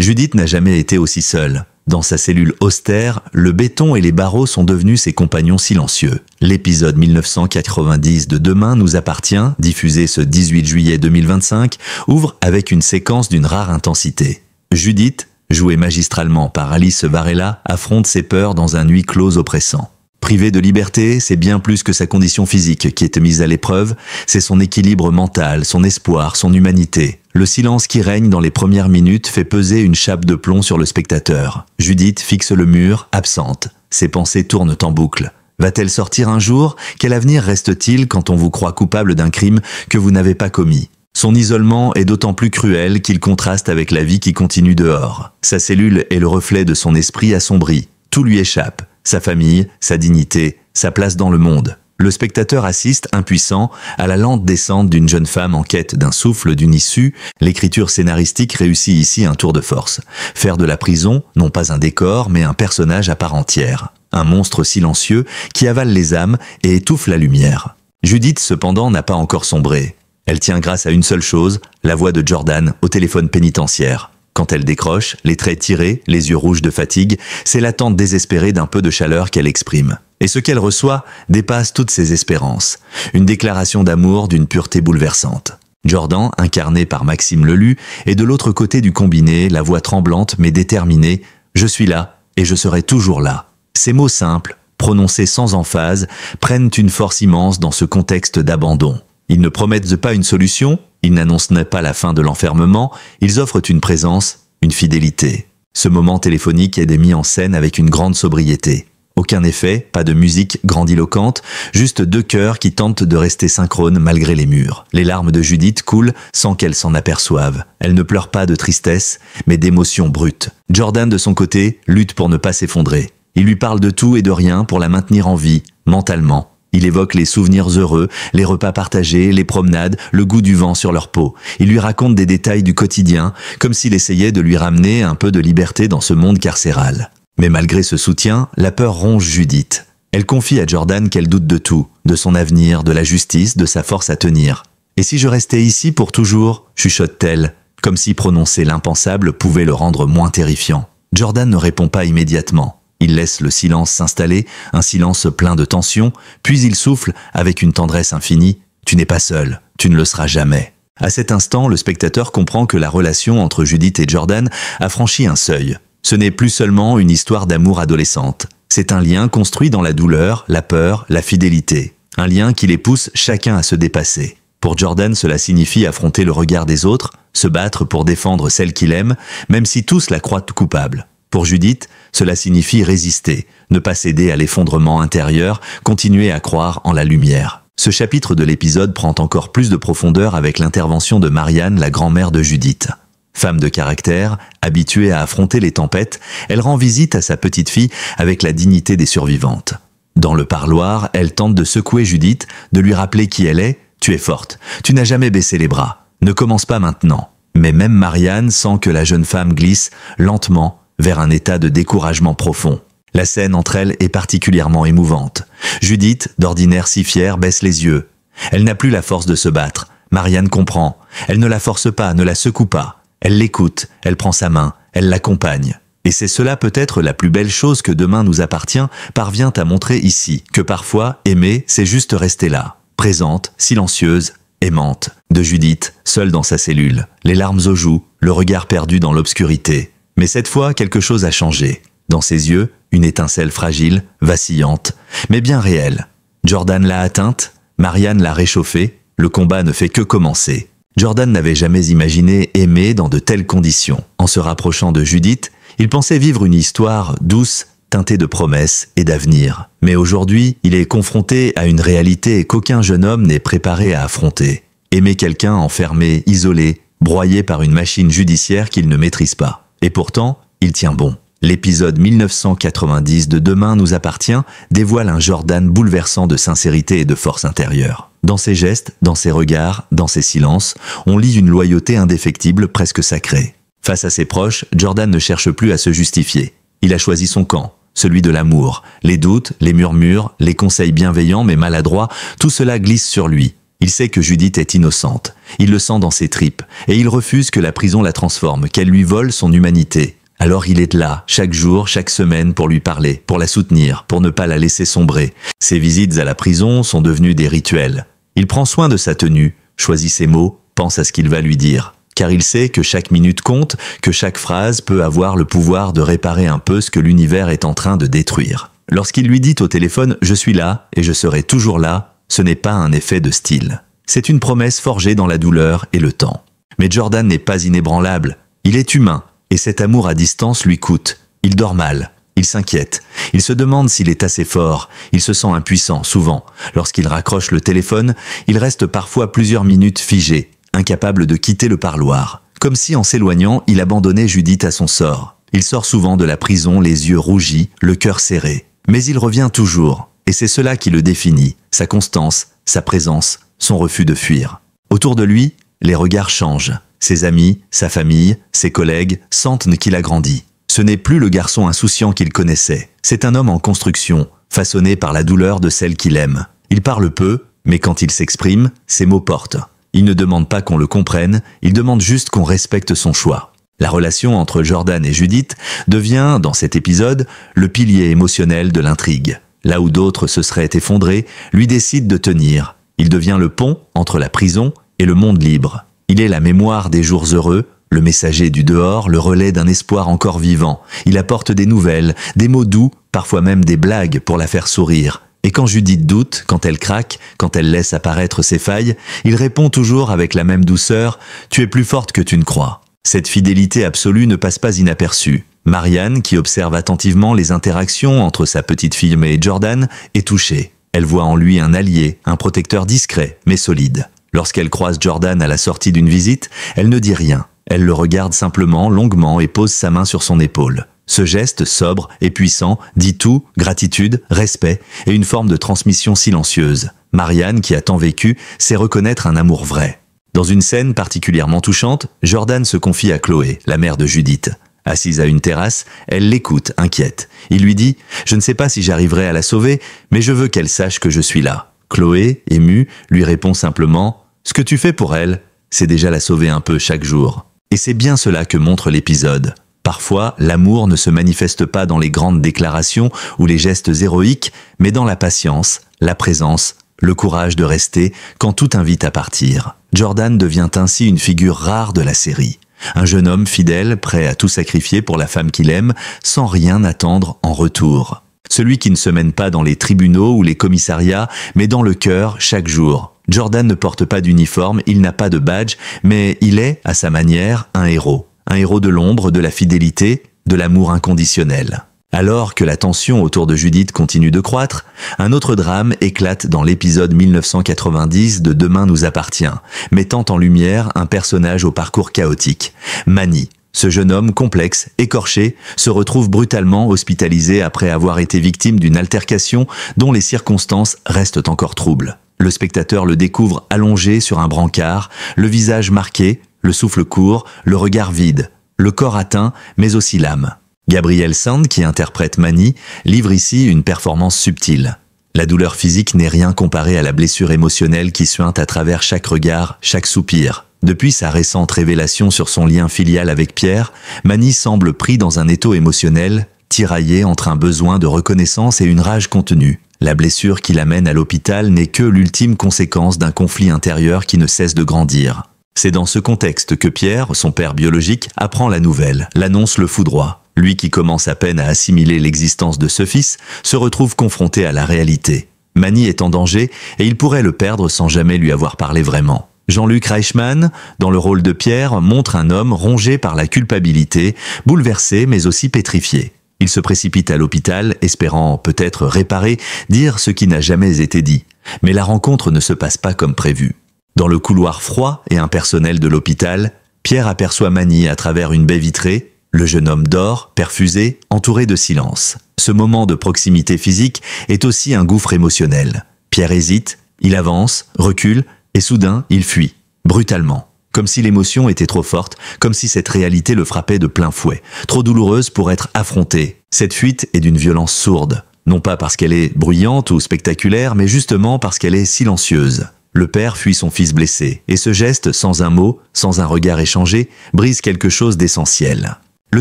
Judith n'a jamais été aussi seule. Dans sa cellule austère, le béton et les barreaux sont devenus ses compagnons silencieux. L'épisode 1990 de Demain nous appartient, diffusé ce 18 juillet 2025, ouvre avec une séquence d'une rare intensité. Judith, jouée magistralement par Alice Varela, affronte ses peurs dans un huis clos oppressant. Privée de liberté, c'est bien plus que sa condition physique qui est mise à l'épreuve, c'est son équilibre mental, son espoir, son humanité. Le silence qui règne dans les premières minutes fait peser une chape de plomb sur le spectateur. Judith fixe le mur, absente. Ses pensées tournent en boucle. Va-t-elle sortir un jour? Quel avenir reste-t-il quand on vous croit coupable d'un crime que vous n'avez pas commis? Son isolement est d'autant plus cruel qu'il contraste avec la vie qui continue dehors. Sa cellule est le reflet de son esprit assombri. Tout lui échappe. Sa famille, sa dignité, sa place dans le monde. Le spectateur assiste, impuissant, à la lente descente d'une jeune femme en quête d'un souffle, d'une issue. L'écriture scénaristique réussit ici un tour de force. Faire de la prison, non pas un décor, mais un personnage à part entière. Un monstre silencieux qui avale les âmes et étouffe la lumière. Judith, cependant, n'a pas encore sombré. Elle tient grâce à une seule chose, la voix de Jordan au téléphone pénitentiaire. Quand elle décroche, les traits tirés, les yeux rouges de fatigue, c'est l'attente désespérée d'un peu de chaleur qu'elle exprime. Et ce qu'elle reçoit dépasse toutes ses espérances. Une déclaration d'amour d'une pureté bouleversante. Jordan, incarné par Maxime Lelu, est de l'autre côté du combiné, la voix tremblante mais déterminée. « Je suis là et je serai toujours là ». Ces mots simples, prononcés sans emphase, prennent une force immense dans ce contexte d'abandon. Ils ne promettent pas une solution, ils n'annoncent pas la fin de l'enfermement, ils offrent une présence, une fidélité. Ce moment téléphonique est mis en scène avec une grande sobriété. Aucun effet, pas de musique grandiloquente, juste deux cœurs qui tentent de rester synchrones malgré les murs. Les larmes de Judith coulent sans qu'elle s'en aperçoive. Elle ne pleure pas de tristesse, mais d'émotions brutes. Jordan, de son côté, lutte pour ne pas s'effondrer. Il lui parle de tout et de rien pour la maintenir en vie, mentalement. Il évoque les souvenirs heureux, les repas partagés, les promenades, le goût du vent sur leur peau. Il lui raconte des détails du quotidien, comme s'il essayait de lui ramener un peu de liberté dans ce monde carcéral. Mais malgré ce soutien, la peur ronge Judith. Elle confie à Jordan qu'elle doute de tout, de son avenir, de la justice, de sa force à tenir. « Et si je restais ici pour toujours ?» chuchote-t-elle, comme si prononcer l'impensable pouvait le rendre moins terrifiant. Jordan ne répond pas immédiatement. Il laisse le silence s'installer, un silence plein de tension, puis il souffle avec une tendresse infinie. « Tu n'es pas seul, tu ne le seras jamais. » À cet instant, le spectateur comprend que la relation entre Judith et Jordan a franchi un seuil. Ce n'est plus seulement une histoire d'amour adolescente. C'est un lien construit dans la douleur, la peur, la fidélité. Un lien qui les pousse chacun à se dépasser. Pour Jordan, cela signifie affronter le regard des autres, se battre pour défendre celle qu'il aime, même si tous la croient coupable. Pour Judith, cela signifie résister, ne pas céder à l'effondrement intérieur, continuer à croire en la lumière. Ce chapitre de l'épisode prend encore plus de profondeur avec l'intervention de Marianne, la grand-mère de Judith. Femme de caractère, habituée à affronter les tempêtes, elle rend visite à sa petite fille avec la dignité des survivantes. Dans le parloir, elle tente de secouer Judith, de lui rappeler qui elle est. « Tu es forte, tu n'as jamais baissé les bras, ne commence pas maintenant. » Mais même Marianne sent que la jeune femme glisse lentement vers un état de découragement profond. La scène entre elles est particulièrement émouvante. Judith, d'ordinaire si fière, baisse les yeux. Elle n'a plus la force de se battre. Marianne comprend. Elle ne la force pas, ne la secoue pas. Elle l'écoute, elle prend sa main, elle l'accompagne. Et c'est cela peut-être la plus belle chose que Demain nous appartient parvient à montrer ici, que parfois, aimer, c'est juste rester là. Présente, silencieuse, aimante. De Judith, seule dans sa cellule, les larmes aux joues, le regard perdu dans l'obscurité. Mais cette fois, quelque chose a changé. Dans ses yeux, une étincelle fragile, vacillante, mais bien réelle. Jordan l'a atteinte, Marianne l'a réchauffée, le combat ne fait que commencer. Jordan n'avait jamais imaginé aimer dans de telles conditions. En se rapprochant de Judith, il pensait vivre une histoire douce, teintée de promesses et d'avenir. Mais aujourd'hui, il est confronté à une réalité qu'aucun jeune homme n'est préparé à affronter. Aimer quelqu'un enfermé, isolé, broyé par une machine judiciaire qu'il ne maîtrise pas. Et pourtant, il tient bon. L'épisode 1990 de Demain nous appartient dévoile un Jordan bouleversant de sincérité et de force intérieure. Dans ses gestes, dans ses regards, dans ses silences, on lit une loyauté indéfectible, presque sacrée. Face à ses proches, Jordan ne cherche plus à se justifier. Il a choisi son camp, celui de l'amour. Les doutes, les murmures, les conseils bienveillants mais maladroits, tout cela glisse sur lui. Il sait que Judith est innocente. Il le sent dans ses tripes. Et il refuse que la prison la transforme, qu'elle lui vole son humanité. Alors il est là, chaque jour, chaque semaine, pour lui parler, pour la soutenir, pour ne pas la laisser sombrer. Ses visites à la prison sont devenues des rituels. Il prend soin de sa tenue, choisit ses mots, pense à ce qu'il va lui dire. Car il sait que chaque minute compte, que chaque phrase peut avoir le pouvoir de réparer un peu ce que l'univers est en train de détruire. Lorsqu'il lui dit au téléphone « Je suis là et je serai toujours là », ce n'est pas un effet de style. C'est une promesse forgée dans la douleur et le temps. Mais Jordan n'est pas inébranlable. Il est humain et cet amour à distance lui coûte. Il dort mal. Il s'inquiète. Il se demande s'il est assez fort. Il se sent impuissant, souvent. Lorsqu'il raccroche le téléphone, il reste parfois plusieurs minutes figé, incapable de quitter le parloir. Comme si en s'éloignant, il abandonnait Judith à son sort. Il sort souvent de la prison, les yeux rougis, le cœur serré. Mais il revient toujours. Et c'est cela qui le définit. Sa constance, sa présence, son refus de fuir. Autour de lui, les regards changent. Ses amis, sa famille, ses collègues sentent qu'il a grandi. Ce n'est plus le garçon insouciant qu'il connaissait. C'est un homme en construction, façonné par la douleur de celle qu'il aime. Il parle peu, mais quand il s'exprime, ses mots portent. Il ne demande pas qu'on le comprenne, il demande juste qu'on respecte son choix. La relation entre Jordan et Judith devient, dans cet épisode, le pilier émotionnel de l'intrigue. Là où d'autres se seraient effondrés, lui décide de tenir. Il devient le pont entre la prison et le monde libre. Il est la mémoire des jours heureux, le messager du dehors, le relais d'un espoir encore vivant. Il apporte des nouvelles, des mots doux, parfois même des blagues pour la faire sourire. Et quand Judith doute, quand elle craque, quand elle laisse apparaître ses failles, il répond toujours avec la même douceur « Tu es plus forte que tu ne crois ». Cette fidélité absolue ne passe pas inaperçue. Marianne, qui observe attentivement les interactions entre sa petite fille et Jordan, est touchée. Elle voit en lui un allié, un protecteur discret, mais solide. Lorsqu'elle croise Jordan à la sortie d'une visite, elle ne dit rien. Elle le regarde simplement, longuement, et pose sa main sur son épaule. Ce geste sobre et puissant dit tout, gratitude, respect et une forme de transmission silencieuse. Marianne, qui a tant vécu, sait reconnaître un amour vrai. Dans une scène particulièrement touchante, Jordan se confie à Chloé, la mère de Judith. Assise à une terrasse, elle l'écoute, inquiète. Il lui dit « Je ne sais pas si j'arriverai à la sauver, mais je veux qu'elle sache que je suis là. » Chloé, émue, lui répond simplement « Ce que tu fais pour elle, c'est déjà la sauver un peu chaque jour. » Et c'est bien cela que montre l'épisode. Parfois, l'amour ne se manifeste pas dans les grandes déclarations ou les gestes héroïques, mais dans la patience, la présence, le courage de rester quand tout invite à partir. Jordan devient ainsi une figure rare de la série. Un jeune homme fidèle, prêt à tout sacrifier pour la femme qu'il aime, sans rien attendre en retour. Celui qui ne se mène pas dans les tribunaux ou les commissariats, mais dans le cœur chaque jour. Jordan ne porte pas d'uniforme, il n'a pas de badge, mais il est, à sa manière, un héros. Un héros de l'ombre, de la fidélité, de l'amour inconditionnel. Alors que la tension autour de Judith continue de croître, un autre drame éclate dans l'épisode 1990 de Demain nous appartient, mettant en lumière un personnage au parcours chaotique. Manny, ce jeune homme complexe, écorché, se retrouve brutalement hospitalisé après avoir été victime d'une altercation dont les circonstances restent encore troubles. Le spectateur le découvre allongé sur un brancard, le visage marqué, le souffle court, le regard vide, le corps atteint, mais aussi l'âme. Gabriel Sand, qui interprète Manny, livre ici une performance subtile. La douleur physique n'est rien comparée à la blessure émotionnelle qui suinte à travers chaque regard, chaque soupir. Depuis sa récente révélation sur son lien filial avec Pierre, Manny semble pris dans un étau émotionnel, tiraillé entre un besoin de reconnaissance et une rage contenue. La blessure qui l'amène à l'hôpital n'est que l'ultime conséquence d'un conflit intérieur qui ne cesse de grandir. C'est dans ce contexte que Pierre, son père biologique, apprend la nouvelle, l'annonce le foudroie. Lui qui commence à peine à assimiler l'existence de ce fils, se retrouve confronté à la réalité. Manny est en danger et il pourrait le perdre sans jamais lui avoir parlé vraiment. Jean-Luc Reichmann, dans le rôle de Pierre, montre un homme rongé par la culpabilité, bouleversé mais aussi pétrifié. Il se précipite à l'hôpital, espérant peut-être réparer, dire ce qui n'a jamais été dit. Mais la rencontre ne se passe pas comme prévu. Dans le couloir froid et impersonnel de l'hôpital, Pierre aperçoit Manny à travers une baie vitrée. Le jeune homme dort, perfusé, entouré de silence. Ce moment de proximité physique est aussi un gouffre émotionnel. Pierre hésite, il avance, recule, et soudain, il fuit, brutalement. Comme si l'émotion était trop forte, comme si cette réalité le frappait de plein fouet. Trop douloureuse pour être affrontée. Cette fuite est d'une violence sourde. Non pas parce qu'elle est bruyante ou spectaculaire, mais justement parce qu'elle est silencieuse. Le père fuit son fils blessé, et ce geste, sans un mot, sans un regard échangé, brise quelque chose d'essentiel. Le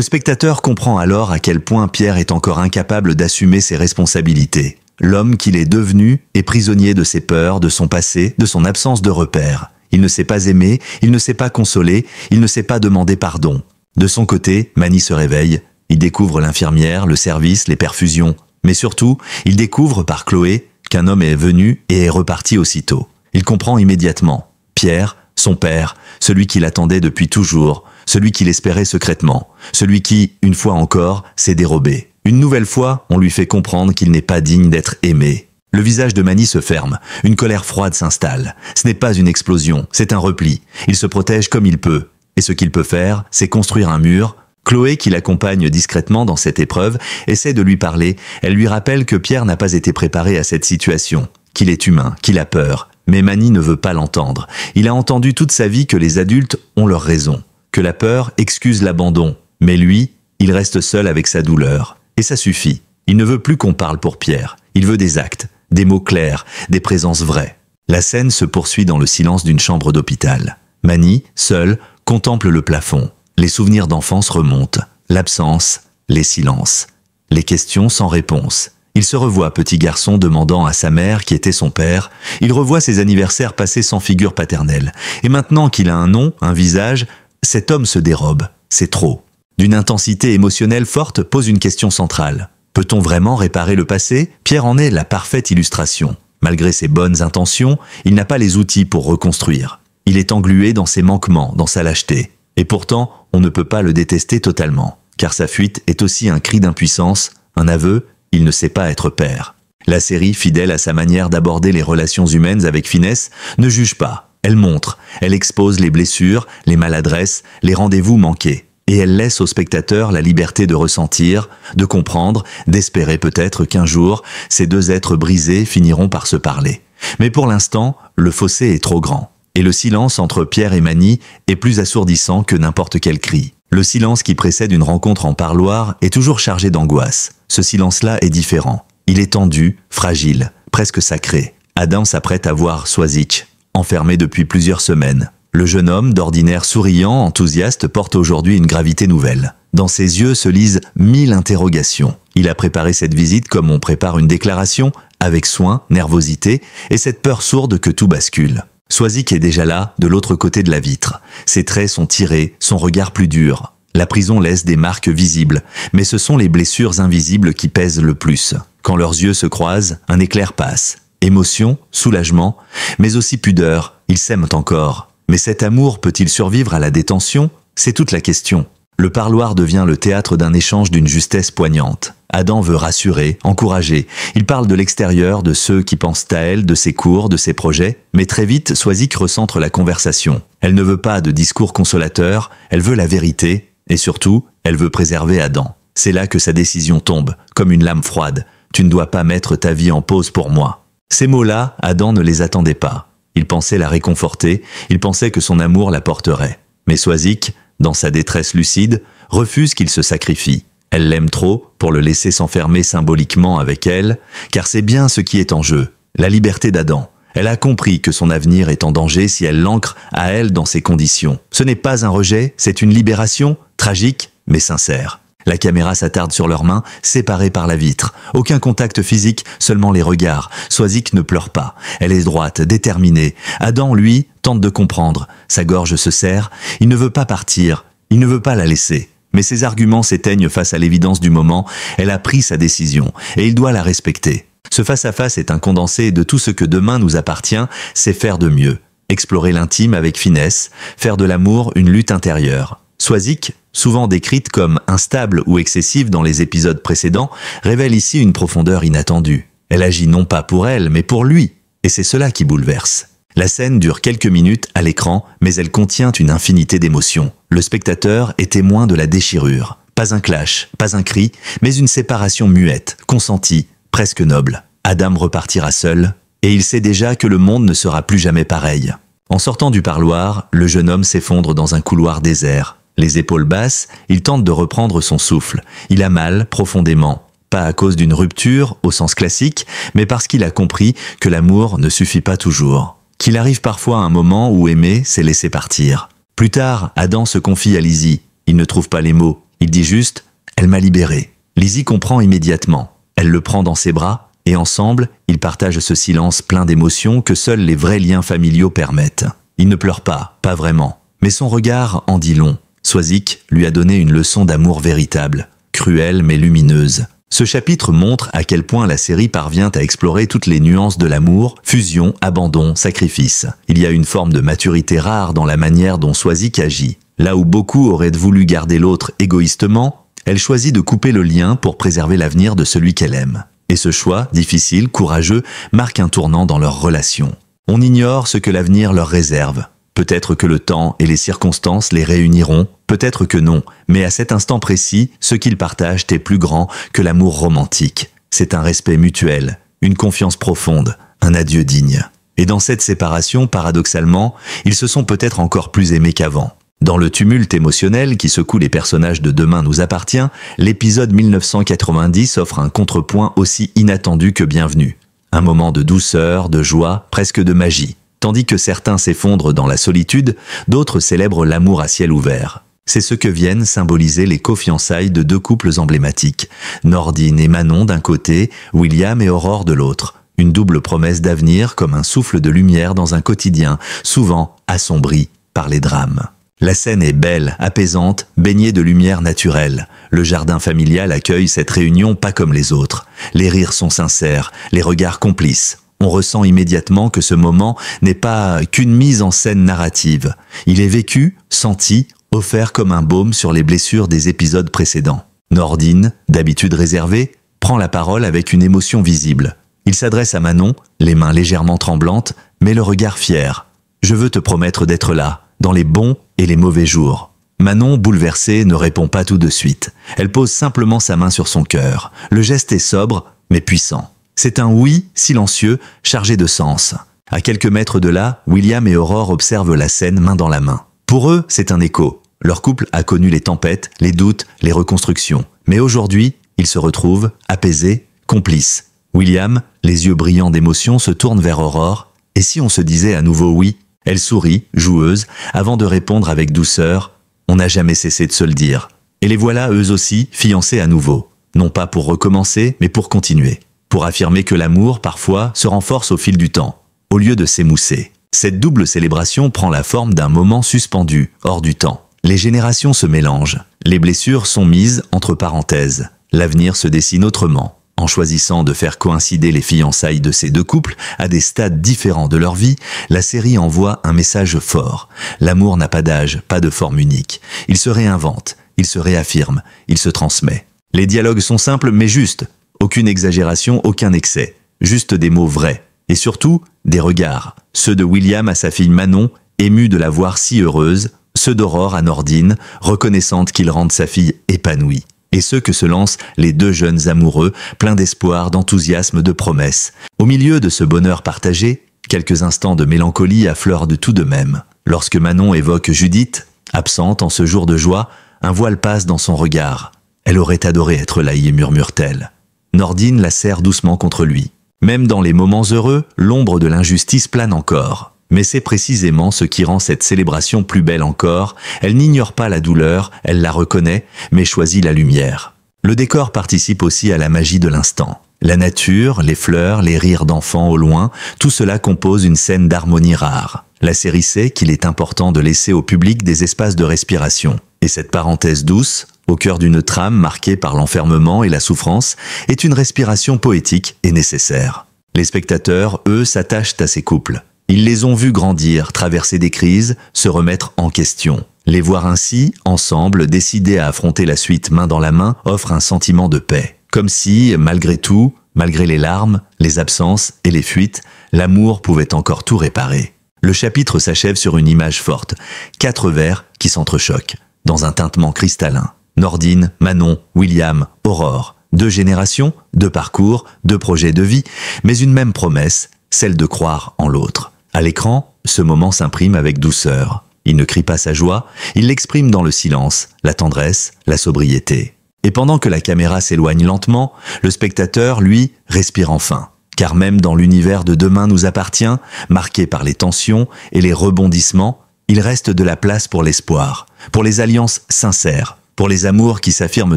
spectateur comprend alors à quel point Pierre est encore incapable d'assumer ses responsabilités. L'homme qu'il est devenu est prisonnier de ses peurs, de son passé, de son absence de repères. Il ne sait pas aimer, il ne sait pas consoler, il ne sait pas demander pardon. De son côté, Mani se réveille. Il découvre l'infirmière, le service, les perfusions. Mais surtout, il découvre par Chloé qu'un homme est venu et est reparti aussitôt. Il comprend immédiatement. Pierre, son père, celui qui l'attendait depuis toujours, celui qu'il espérait secrètement, celui qui, une fois encore, s'est dérobé. Une nouvelle fois, on lui fait comprendre qu'il n'est pas digne d'être aimé. Le visage de Mani se ferme, une colère froide s'installe. Ce n'est pas une explosion, c'est un repli. Il se protège comme il peut. Et ce qu'il peut faire, c'est construire un mur. Chloé, qui l'accompagne discrètement dans cette épreuve, essaie de lui parler. Elle lui rappelle que Pierre n'a pas été préparé à cette situation, qu'il est humain, qu'il a peur. Mais Mani ne veut pas l'entendre. Il a entendu toute sa vie que les adultes ont leurs raisons, que la peur excuse l'abandon. Mais lui, il reste seul avec sa douleur. Et ça suffit. Il ne veut plus qu'on parle pour Pierre. Il veut des actes, des mots clairs, des présences vraies. La scène se poursuit dans le silence d'une chambre d'hôpital. Mani, seul, contemple le plafond. Les souvenirs d'enfance remontent. L'absence, les silences. Les questions sans réponse. Il se revoit petit garçon demandant à sa mère qui était son père. Il revoit ses anniversaires passés sans figure paternelle. Et maintenant qu'il a un nom, un visage, cet homme se dérobe. C'est trop. D'une intensité émotionnelle forte pose une question centrale. Peut-on vraiment réparer le passé? Pierre en est la parfaite illustration. Malgré ses bonnes intentions, il n'a pas les outils pour reconstruire. Il est englué dans ses manquements, dans sa lâcheté. Et pourtant, on ne peut pas le détester totalement. Car sa fuite est aussi un cri d'impuissance, un aveu. Il ne sait pas être père. La série, fidèle à sa manière d'aborder les relations humaines avec finesse, ne juge pas. Elle montre, elle expose les blessures, les maladresses, les rendez-vous manqués. Et elle laisse au spectateur la liberté de ressentir, de comprendre, d'espérer peut-être qu'un jour, ces deux êtres brisés finiront par se parler. Mais pour l'instant, le fossé est trop grand. Et le silence entre Pierre et Mani est plus assourdissant que n'importe quel cri. Le silence qui précède une rencontre en parloir est toujours chargé d'angoisse. Ce silence-là est différent. Il est tendu, fragile, presque sacré. Adam s'apprête à voir Swazik, enfermé depuis plusieurs semaines. Le jeune homme, d'ordinaire souriant, enthousiaste, porte aujourd'hui une gravité nouvelle. Dans ses yeux se lisent 1000 interrogations. Il a préparé cette visite comme on prépare une déclaration, avec soin, nervosité, et cette peur sourde que tout bascule. Swazik est déjà là, de l'autre côté de la vitre. Ses traits sont tirés, son regard plus dur. La prison laisse des marques visibles, mais ce sont les blessures invisibles qui pèsent le plus. Quand leurs yeux se croisent, un éclair passe. Émotion, soulagement, mais aussi pudeur, ils s'aiment encore. Mais cet amour peut-il survivre à la détention? C'est toute la question. Le parloir devient le théâtre d'un échange d'une justesse poignante. Adam veut rassurer, encourager. Il parle de l'extérieur, de ceux qui pensent à elle, de ses cours, de ses projets. Mais très vite, Swazik recentre la conversation. Elle ne veut pas de discours consolateurs, elle veut la vérité. Et surtout, elle veut préserver Adam. C'est là que sa décision tombe, comme une lame froide. Tu ne dois pas mettre ta vie en pause pour moi. Ces mots-là, Adam ne les attendait pas. Il pensait la réconforter, il pensait que son amour la porterait. Mais Swazik, dans sa détresse lucide, refuse qu'il se sacrifie. Elle l'aime trop pour le laisser s'enfermer symboliquement avec elle, car c'est bien ce qui est en jeu, la liberté d'Adam. Elle a compris que son avenir est en danger si elle l'ancre à elle dans ces conditions. Ce n'est pas un rejet, c'est une libération, tragique mais sincère. La caméra s'attarde sur leurs mains, séparées par la vitre. Aucun contact physique, seulement les regards. Swazik ne pleure pas. Elle est droite, déterminée. Adam, lui, tente de comprendre. Sa gorge se serre. Il ne veut pas partir. Il ne veut pas la laisser. Mais ses arguments s'éteignent face à l'évidence du moment. Elle a pris sa décision, et il doit la respecter. Ce face-à-face est un condensé de tout ce que demain nous appartient, c'est faire de mieux. Explorer l'intime avec finesse, faire de l'amour une lutte intérieure. Swazik, souvent décrite comme instable ou excessive dans les épisodes précédents, révèle ici une profondeur inattendue. Elle agit non pas pour elle, mais pour lui. Et c'est cela qui bouleverse. La scène dure quelques minutes à l'écran, mais elle contient une infinité d'émotions. Le spectateur est témoin de la déchirure. Pas un clash, pas un cri, mais une séparation muette, consentie, presque noble. Adam repartira seul, et il sait déjà que le monde ne sera plus jamais pareil. En sortant du parloir, le jeune homme s'effondre dans un couloir désert. Les épaules basses, il tente de reprendre son souffle. Il a mal, profondément. Pas à cause d'une rupture, au sens classique, mais parce qu'il a compris que l'amour ne suffit pas toujours. qu'il arrive parfois un moment où aimer, c'est laisser partir. Plus tard, Adam se confie à Lizzie. Il ne trouve pas les mots. Il dit juste « Elle m'a libéré ». Lizzie comprend immédiatement. Elle le prend dans ses bras et ensemble, ils partagent ce silence plein d'émotions que seuls les vrais liens familiaux permettent. Il ne pleure pas vraiment, mais son regard en dit long. Swazik lui a donné une leçon d'amour véritable, cruelle mais lumineuse. Ce chapitre montre à quel point la série parvient à explorer toutes les nuances de l'amour, fusion, abandon, sacrifice. Il y a une forme de maturité rare dans la manière dont Swazik agit. Là où beaucoup auraient voulu garder l'autre égoïstement, elle choisit de couper le lien pour préserver l'avenir de celui qu'elle aime. Et ce choix, difficile, courageux, marque un tournant dans leur relation. On ignore ce que l'avenir leur réserve. Peut-être que le temps et les circonstances les réuniront, peut-être que non, mais à cet instant précis, ce qu'ils partagent est plus grand que l'amour romantique. C'est un respect mutuel, une confiance profonde, un adieu digne. Et dans cette séparation, paradoxalement, ils se sont peut-être encore plus aimés qu'avant. Dans le tumulte émotionnel qui secoue les personnages de Demain nous appartient, l'épisode 1990 offre un contrepoint aussi inattendu que bienvenu. Un moment de douceur, de joie, presque de magie. Tandis que certains s'effondrent dans la solitude, d'autres célèbrent l'amour à ciel ouvert. C'est ce que viennent symboliser les co-fiançailles de deux couples emblématiques, Nordine et Manon d'un côté, William et Aurore de l'autre. Une double promesse d'avenir comme un souffle de lumière dans un quotidien, souvent assombri par les drames. La scène est belle, apaisante, baignée de lumière naturelle. Le jardin familial accueille cette réunion pas comme les autres. Les rires sont sincères, les regards complices. On ressent immédiatement que ce moment n'est pas qu'une mise en scène narrative. Il est vécu, senti, offert comme un baume sur les blessures des épisodes précédents. Nordine, d'habitude réservée, prend la parole avec une émotion visible. Il s'adresse à Manon, les mains légèrement tremblantes, mais le regard fier. « Je veux te promettre d'être là, dans les bons et les mauvais jours. » Manon, bouleversée, ne répond pas tout de suite. Elle pose simplement sa main sur son cœur. Le geste est sobre, mais puissant. C'est un oui silencieux, chargé de sens. À quelques mètres de là, William et Aurore observent la scène main dans la main. Pour eux, c'est un écho. Leur couple a connu les tempêtes, les doutes, les reconstructions. Mais aujourd'hui, ils se retrouvent, apaisés, complices. William, les yeux brillants d'émotion, se tourne vers Aurore. Et si on se disait à nouveau oui? Elle sourit, joueuse, avant de répondre avec douceur. On n'a jamais cessé de se le dire. Et les voilà eux aussi, fiancés à nouveau. Non pas pour recommencer, mais pour continuer. Pour affirmer que l'amour, parfois, se renforce au fil du temps, au lieu de s'émousser. Cette double célébration prend la forme d'un moment suspendu, hors du temps. Les générations se mélangent, les blessures sont mises entre parenthèses. L'avenir se dessine autrement. En choisissant de faire coïncider les fiançailles de ces deux couples à des stades différents de leur vie, la série envoie un message fort. L'amour n'a pas d'âge, pas de forme unique. Il se réinvente, il se réaffirme, il se transmet. Les dialogues sont simples mais justes. Aucune exagération, aucun excès. Juste des mots vrais. Et surtout, des regards. Ceux de William à sa fille Manon, ému de la voir si heureuse. Ceux d'Aurore à Nordine, reconnaissante qu'il rende sa fille épanouie. Et ceux que se lancent les deux jeunes amoureux, pleins d'espoir, d'enthousiasme, de promesses. Au milieu de ce bonheur partagé, quelques instants de mélancolie affleurent de tout de même. Lorsque Manon évoque Judith, absente en ce jour de joie, un voile passe dans son regard. Elle aurait adoré être là, y murmure-t-elle. Nordine la serre doucement contre lui. Même dans les moments heureux, l'ombre de l'injustice plane encore. Mais c'est précisément ce qui rend cette célébration plus belle encore. Elle n'ignore pas la douleur, elle la reconnaît, mais choisit la lumière. Le décor participe aussi à la magie de l'instant. La nature, les fleurs, les rires d'enfants au loin, tout cela compose une scène d'harmonie rare. La série sait qu'il est important de laisser au public des espaces de respiration. Et cette parenthèse douce, au cœur d'une trame marquée par l'enfermement et la souffrance, est une respiration poétique et nécessaire. Les spectateurs, eux, s'attachent à ces couples. Ils les ont vus grandir, traverser des crises, se remettre en question. Les voir ainsi, ensemble, décidés à affronter la suite main dans la main, offre un sentiment de paix. Comme si, malgré tout, malgré les larmes, les absences et les fuites, l'amour pouvait encore tout réparer. Le chapitre s'achève sur une image forte. 4 vers qui s'entrechoquent, dans un tintement cristallin. Nordine, Manon, William, Aurore. 2 générations, 2 parcours, 2 projets de vie, mais une même promesse, celle de croire en l'autre. À l'écran, ce moment s'imprime avec douceur. Il ne crie pas sa joie, il l'exprime dans le silence, la tendresse, la sobriété. Et pendant que la caméra s'éloigne lentement, le spectateur, lui, respire enfin. Car même dans l'univers de Demain nous appartient, marqué par les tensions et les rebondissements, il reste de la place pour l'espoir, pour les alliances sincères, pour les amours qui s'affirment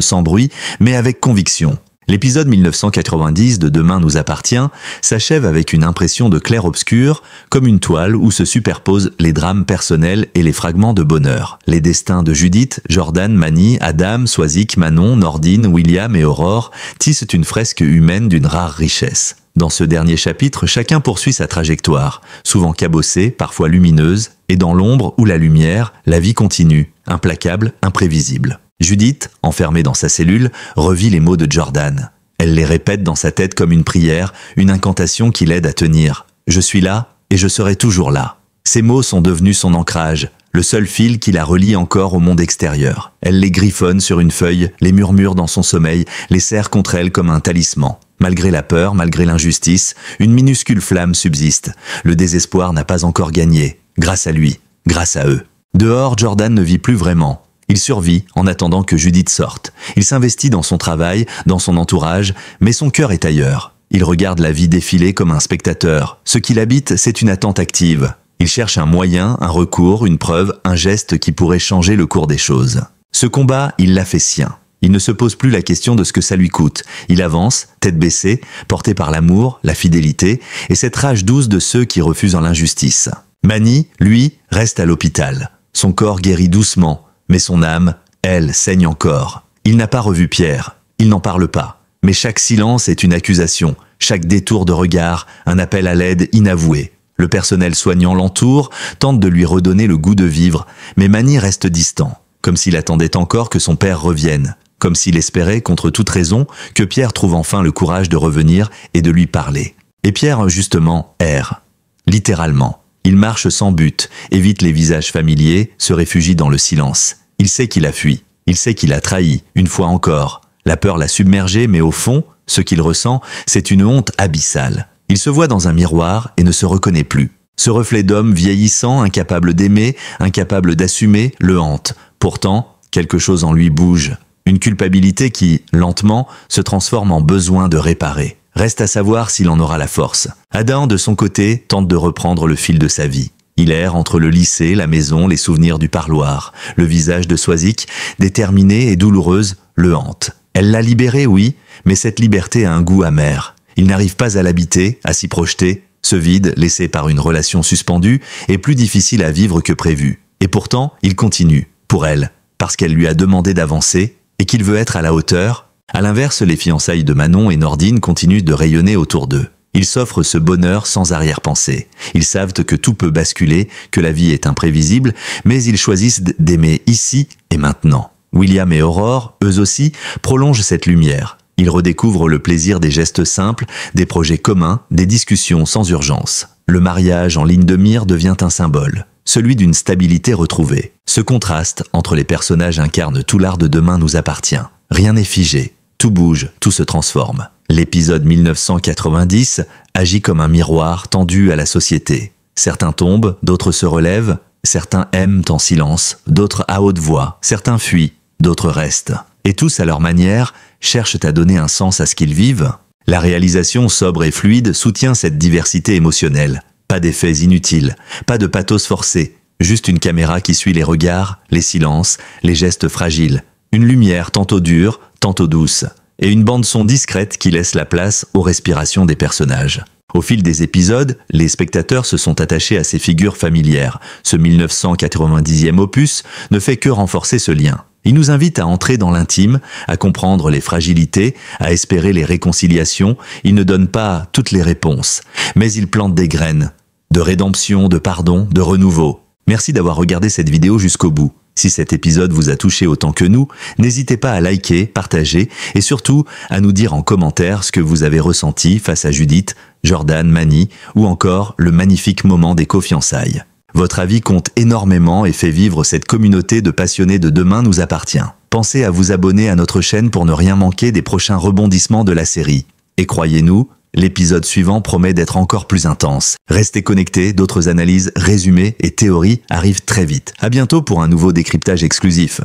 sans bruit, mais avec conviction. L'épisode 1990 de Demain nous appartient s'achève avec une impression de clair-obscur, comme une toile où se superposent les drames personnels et les fragments de bonheur. Les destins de Judith, Jordan, Manny, Adam, Swazik, Manon, Nordine, William et Aurore tissent une fresque humaine d'une rare richesse. Dans ce dernier chapitre, chacun poursuit sa trajectoire, souvent cabossée, parfois lumineuse, et dans l'ombre ou la lumière, la vie continue, implacable, imprévisible. Judith, enfermée dans sa cellule, revit les mots de Jordan. Elle les répète dans sa tête comme une prière, une incantation qui l'aide à tenir. « Je suis là et je serai toujours là ». Ces mots sont devenus son ancrage, le seul fil qui la relie encore au monde extérieur. Elle les griffonne sur une feuille, les murmure dans son sommeil, les serre contre elle comme un talisman. Malgré la peur, malgré l'injustice, une minuscule flamme subsiste. Le désespoir n'a pas encore gagné. Grâce à lui, grâce à eux. Dehors, Jordan ne vit plus vraiment. Il survit en attendant que Judith sorte. Il s'investit dans son travail, dans son entourage, mais son cœur est ailleurs. Il regarde la vie défiler comme un spectateur. Ce qui l'habite, c'est une attente active. Il cherche un moyen, un recours, une preuve, un geste qui pourrait changer le cours des choses. Ce combat, il l'a fait sien. Il ne se pose plus la question de ce que ça lui coûte. Il avance, tête baissée, porté par l'amour, la fidélité et cette rage douce de ceux qui refusent l'injustice. Manny, lui, reste à l'hôpital. Son corps guérit doucement, mais son âme, elle, saigne encore. Il n'a pas revu Pierre, il n'en parle pas. Mais chaque silence est une accusation, chaque détour de regard, un appel à l'aide inavoué. Le personnel soignant l'entoure, tente de lui redonner le goût de vivre, mais Manny reste distant, comme s'il attendait encore que son père revienne, comme s'il espérait, contre toute raison, que Pierre trouve enfin le courage de revenir et de lui parler. Et Pierre, justement, erre. Littéralement. Il marche sans but, évite les visages familiers, se réfugie dans le silence. Il sait qu'il a fui, il sait qu'il a trahi, une fois encore. La peur l'a submergé, mais au fond, ce qu'il ressent, c'est une honte abyssale. Il se voit dans un miroir et ne se reconnaît plus. Ce reflet d'homme vieillissant, incapable d'aimer, incapable d'assumer, le hante. Pourtant, quelque chose en lui bouge. Une culpabilité qui, lentement, se transforme en besoin de réparer. Reste à savoir s'il en aura la force. Adam, de son côté, tente de reprendre le fil de sa vie. Il erre entre le lycée, la maison, les souvenirs du parloir. Le visage de Swazik, déterminée et douloureuse, le hante. Elle l'a libéré, oui, mais cette liberté a un goût amer. Il n'arrive pas à l'habiter, à s'y projeter. Ce vide, laissé par une relation suspendue, est plus difficile à vivre que prévu. Et pourtant, il continue, pour elle, parce qu'elle lui a demandé d'avancer et qu'il veut être à la hauteur. À l'inverse, les fiançailles de Manon et Nordine continuent de rayonner autour d'eux. Ils s'offrent ce bonheur sans arrière-pensée. Ils savent que tout peut basculer, que la vie est imprévisible, mais ils choisissent d'aimer ici et maintenant. William et Aurore, eux aussi, prolongent cette lumière. Ils redécouvrent le plaisir des gestes simples, des projets communs, des discussions sans urgence. Le mariage en ligne de mire devient un symbole, celui d'une stabilité retrouvée. Ce contraste entre les personnages incarne tout l'art de Demain nous appartient. Rien n'est figé, tout bouge, tout se transforme. L'épisode 1990 agit comme un miroir tendu à la société. Certains tombent, d'autres se relèvent, certains aiment en silence, d'autres à haute voix, certains fuient, d'autres restent. Et tous, à leur manière, cherchent à donner un sens à ce qu'ils vivent. La réalisation sobre et fluide soutient cette diversité émotionnelle. Pas d'effets inutiles, pas de pathos forcé, juste une caméra qui suit les regards, les silences, les gestes fragiles. Une lumière tantôt dure, tantôt douce. Et une bande-son discrète qui laisse la place aux respirations des personnages. Au fil des épisodes, les spectateurs se sont attachés à ces figures familières. Ce 1990e opus ne fait que renforcer ce lien. Il nous invite à entrer dans l'intime, à comprendre les fragilités, à espérer les réconciliations. Il ne donne pas toutes les réponses, mais il plante des graines. De rédemption, de pardon, de renouveau. Merci d'avoir regardé cette vidéo jusqu'au bout. Si cet épisode vous a touché autant que nous, n'hésitez pas à liker, partager et surtout à nous dire en commentaire ce que vous avez ressenti face à Judith, Jordan, Manny ou encore le magnifique moment des cofiançailles. Votre avis compte énormément et fait vivre cette communauté de passionnés de Demain nous appartient. Pensez à vous abonner à notre chaîne pour ne rien manquer des prochains rebondissements de la série. Et croyez-nous, l'épisode suivant promet d'être encore plus intense. Restez connectés, d'autres analyses, résumés et théories arrivent très vite. À bientôt pour un nouveau décryptage exclusif.